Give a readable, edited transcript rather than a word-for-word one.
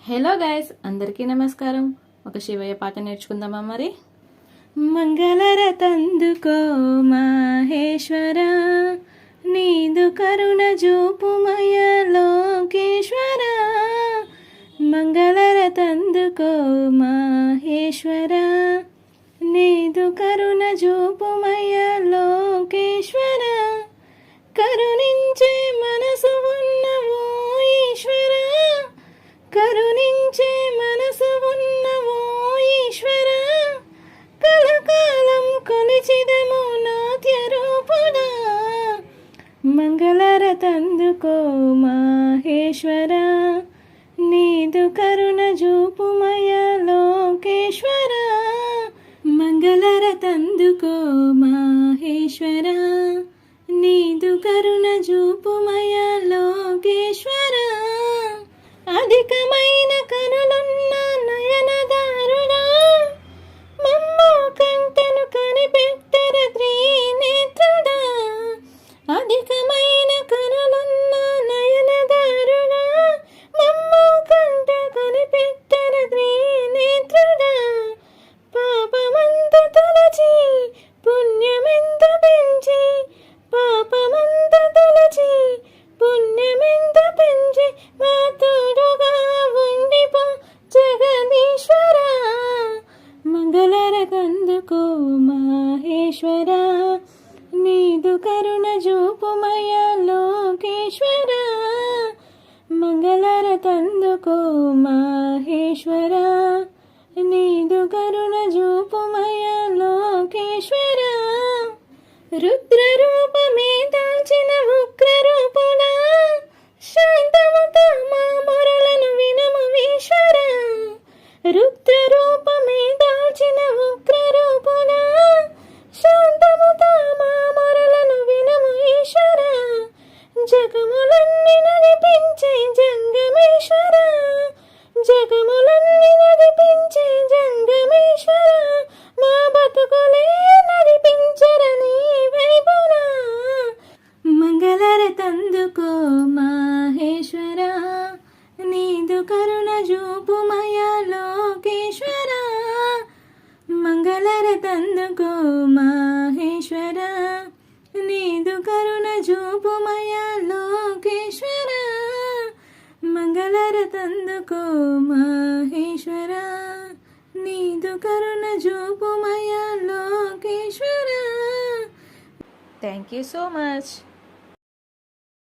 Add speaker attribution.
Speaker 1: Hello guys, అందరికీ నమస్కారం. ఒక శివయ్య పాట నేర్చుకుందామా మరి? మంగళరతందుకో మాహేశ్వర, నీదు కరుణ జూపుమయ లోకేశ్వర. మంగళరతందుకో మాహేశ్వర, నీదు కరుణ జూపుమయ లోకేశ్వర. కరుణించే మనసు ఉన్నవో ఈశ్వర, కరుణించే మనసు ఉన్నవో ఈశ్వర. కలకాలం కొలిచిదము నాట్య రూపుడా. మంగళరతందుకో మాహేశ్వర, నీదు కరుణ జూపుమయ లోకేశ్వర. మంగళరతందుకో మాహేశ్వర, నీదు కరుణ జూపుమయ లోకేశ్వర. అధికమైన కనులున్న నయనదారుడా, మమ్ము కంటను కనిపెట్టర త్రినేత్రుడా. అధికమైన కనులున్న నయనదారుడా, మమ్ము కంట కనిపెట్టర త్రినేత్రుడా. పాపమంత తొలచి పుణ్యమెంత పెంచి, పాపమంత తొలచి పుణ్యమెంత పెంచి, మా తోడుగా ఉండిపో జగదీశ్వర. మంగళరతందుకో మాహేశ్వర, నీదు కరుణ జూపుమయ లోకేశ్వర. మంగళరతందుకో మాహేశ్వర, నీదు కరుణ జూపుమయ లోకేశ్వర. రుద్ర రూపమే దాల్చిన ఉగ్ర రూపుడా, శాంతముతో మా మొరలను వినుము ఈశ్వర. రుద్ర రూపమే దాల్చిన ఉగ్ర రూపుడా, శాంతముతో మా మొరలను వినుము ఈశ్వర. జగములన్నీ నడిపించే జంగమేశ్వర, జగములన్నీ నడిపించే జంగమేశ్వర. మా బతుకులే నడిపించరని వైపునా. మంగళరతందుకో మాహేశ్వర, నీదు కరుణ జూపుమయ లోకేశ్వర. మంగళరతందుకో మాహేశ్వర, నీదు కరుణ జూపుమయ లోకేశ్వర. మంగళరతందుకో మాహేశ్వర, నీదు కరుణ జూపుమయ లోకేశ్వర. Thank you so much.